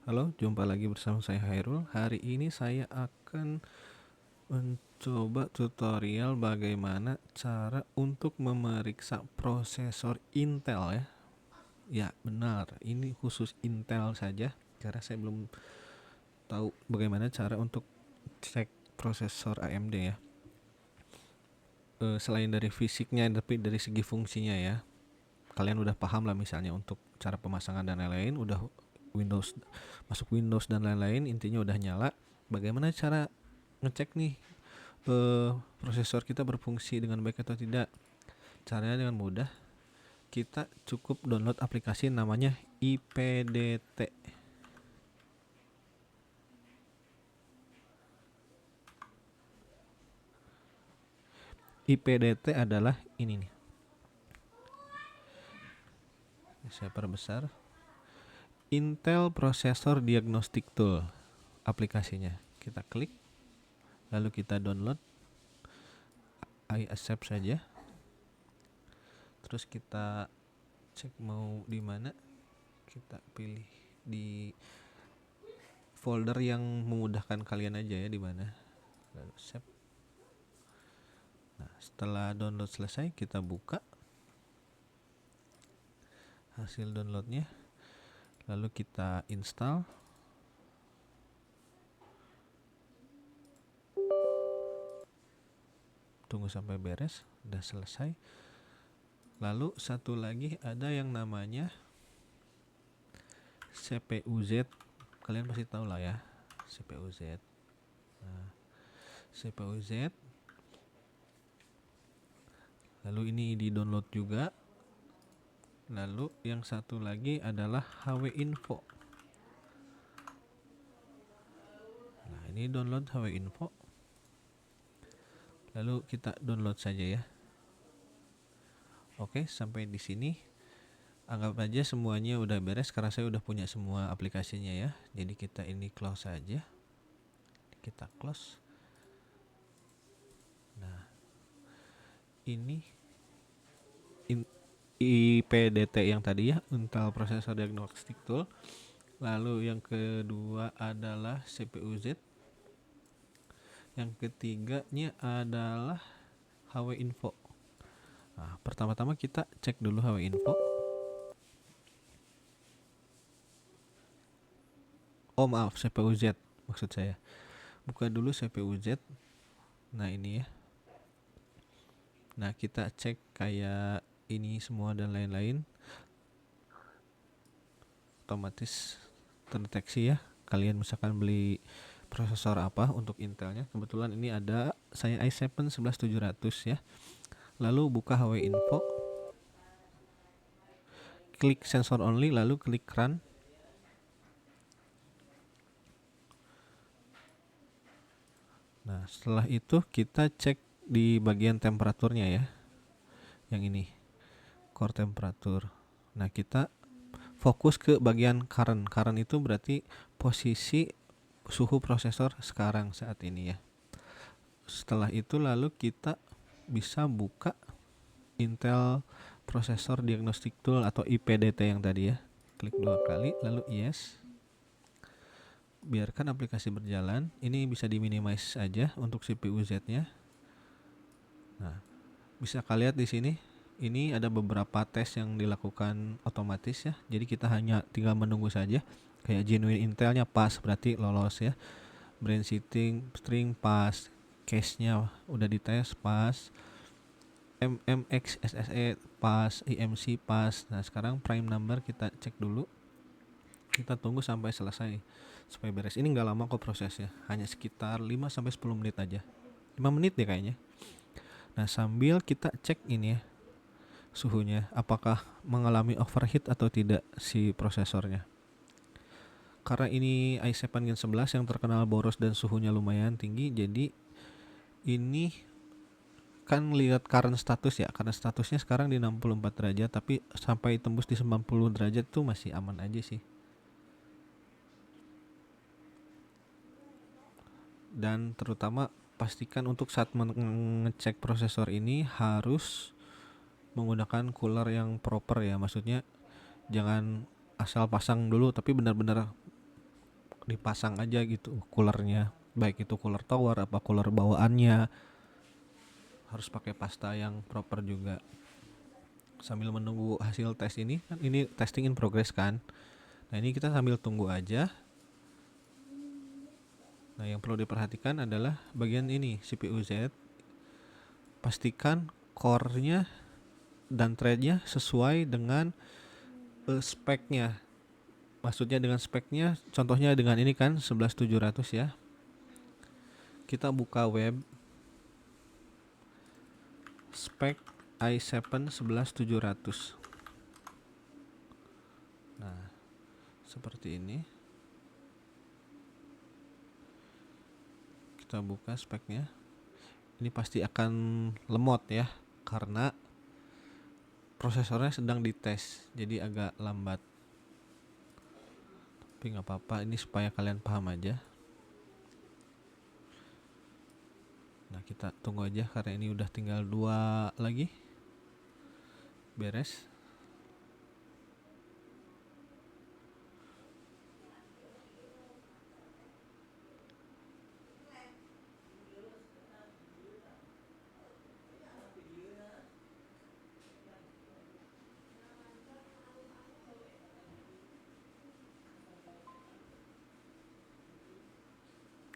Halo, jumpa lagi bersama saya Hairul. Hari ini saya akan mencoba tutorial bagaimana cara untuk memeriksa prosesor Intel ya. Ya, benar. Ini khusus Intel saja karena saya belum tahu bagaimana cara untuk cek prosesor AMD ya. Selain dari fisiknya tapi dari segi fungsinya ya. Kalian udah paham lah misalnya untuk cara pemasangan dan lain-lain, udah Windows masuk Windows dan lain-lain, intinya udah nyala. Bagaimana cara ngecek nih prosesor kita berfungsi dengan baik atau tidak? Caranya dengan mudah, kita cukup download aplikasi namanya IPDT. IPDT adalah ini nih. Saya perbesar. Intel Processor Diagnostic Tool aplikasinya. Kita klik, lalu kita download. I accept saja. Terus kita cek mau di mana. Kita pilih di folder yang memudahkan kalian aja ya, di mana. Lalu save. Nah, setelah download selesai, kita buka hasil downloadnya, lalu kita install. Tunggu sampai beres, udah selesai. Lalu satu lagi ada yang namanya CPU-Z. Kalian pasti tahu lah ya, CPU-Z. Nah, CPU-Z. Lalu ini di-download juga. Lalu yang satu lagi adalah HW Info. Nah, ini download HW Info. Lalu kita download saja ya. Oke, sampai di sini anggap aja semuanya udah beres karena saya udah punya semua aplikasinya ya. Jadi kita ini close saja. Kita close. Nah, ini IPDT yang tadi ya, Intel Processor Diagnostic Tool. Lalu yang kedua adalah CPU-Z. Yang ketiganya adalah HW Info. Nah, pertama-tama kita cek dulu HW Info. Oh maaf, CPU-Z maksud saya. Buka dulu CPU-Z. Nah ini ya. Nah kita cek kayak ini semua dan lain-lain. Otomatis terdeteksi ya. Kalian misalkan beli prosesor apa untuk Intelnya. Kebetulan ini ada saya i7 11700 ya. Lalu buka HW Info, klik sensor only, lalu klik run. Nah setelah itu kita cek di bagian temperaturnya ya, yang ini core temperatur. Nah kita fokus ke bagian current. Current itu berarti posisi suhu prosesor sekarang saat ini ya. Setelah itu lalu kita bisa buka Intel Processor Diagnostic Tool atau IPDT yang tadi ya. Klik 2 kali lalu yes. Biarkan aplikasi berjalan. Ini bisa diminimize aja untuk CPU-Z-nya. Nah, bisa kalian lihat di sini. Ini ada beberapa tes yang dilakukan otomatis ya. Jadi kita hanya tinggal menunggu saja. Kayak genuine Intelnya pas, berarti lolos ya. Brain sitting string pas, cache-nya udah dites pas, MMX SSE pas, IMC pas. Nah sekarang prime number kita cek dulu. Kita tunggu sampai selesai supaya beres. Ini nggak lama kok prosesnya, hanya sekitar 5-10 menit aja. 5 menit deh kayaknya. Nah sambil kita cek ini ya, suhunya apakah mengalami overheat atau tidak si prosesornya. Karena ini i7 Gen 11 yang terkenal boros dan suhunya lumayan tinggi, jadi ini kan lihat current status ya. Karena statusnya sekarang di 64 derajat, tapi sampai tembus di 90 derajat tuh masih aman aja sih. Dan terutama pastikan untuk saat mengecek prosesor ini harus menggunakan cooler yang proper ya. Maksudnya jangan asal pasang dulu tapi benar-benar dipasang aja gitu coolernya, baik itu cooler tower apa cooler bawaannya, harus pakai pasta yang proper juga. Sambil menunggu hasil tes ini, kan ini testing in progress kan. Nah ini kita sambil tunggu aja. Nah yang perlu diperhatikan adalah bagian ini CPU Z. Pastikan core-nya dan thread-nya sesuai dengan speknya. Maksudnya dengan speknya, contohnya dengan ini kan 11700 ya. Kita buka web spek i7 11700. Nah, seperti ini. Kita buka speknya. Ini pasti akan lemot ya, karena prosesornya sedang dites, jadi agak lambat. Tapi nggak apa-apa, ini supaya kalian paham aja. Nah, kita tunggu aja karena ini udah tinggal 2 lagi. Beres.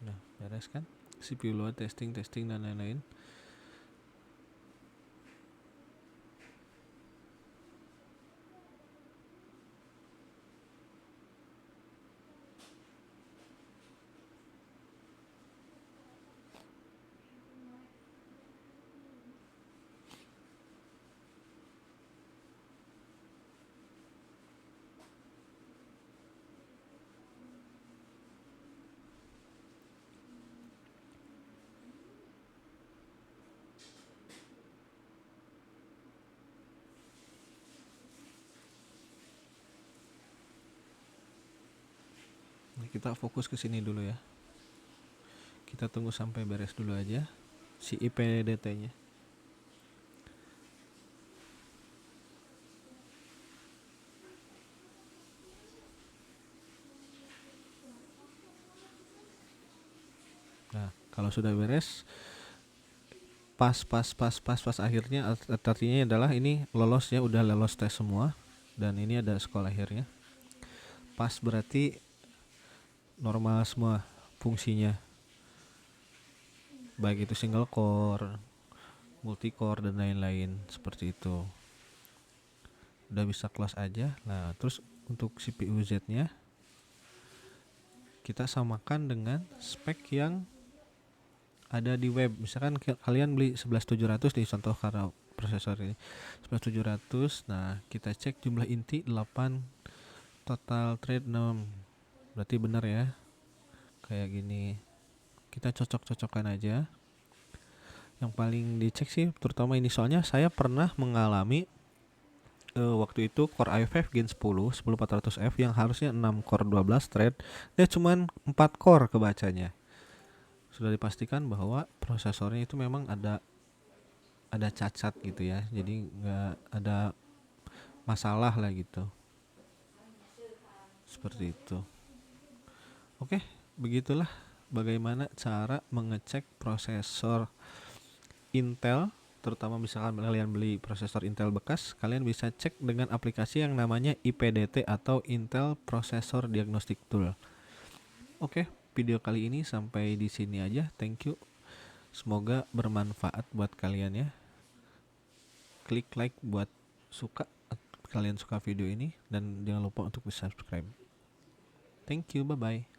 Nah, beres kan? CPU load, testing dan lain-lain. Nah, kita fokus ke sini dulu ya. Kita tunggu sampai beres dulu aja si IPDT-nya. Nah, kalau sudah beres, pas akhirnya artinya adalah ini lolos ya, udah lolos tes semua, dan ini ada sekolah akhirnya. Pas berarti normal semua fungsinya, baik itu single core, multi core dan lain-lain seperti itu. Udah bisa close aja. Nah, terus untuk CPU Z-nya kita samakan dengan spek yang ada di web. Misalkan kalian beli 11700 di contoh karena prosesor ini 11700. Nah, kita cek jumlah inti 8, total thread 6. Berarti benar ya. Kayak gini. Kita cocok-cocokkan aja. Yang paling dicek sih terutama ini, soalnya saya pernah mengalami waktu itu Core i5 Gen 10 10400F yang harusnya 6 core 12 thread, dia cuman 4 core kebacanya. Sudah dipastikan bahwa prosesornya itu memang ada cacat gitu ya, jadi nggak ada masalah lah gitu, seperti itu. Oke, begitulah bagaimana cara mengecek prosesor Intel, terutama misalkan kalian beli prosesor Intel bekas, kalian bisa cek dengan aplikasi yang namanya IPDT atau Intel Processor Diagnostic Tool. Oke, video kali ini sampai di sini aja. Thank you. Semoga bermanfaat buat kalian ya. Klik like buat kalian suka video ini, dan jangan lupa untuk di subscribe. Thank you, bye bye.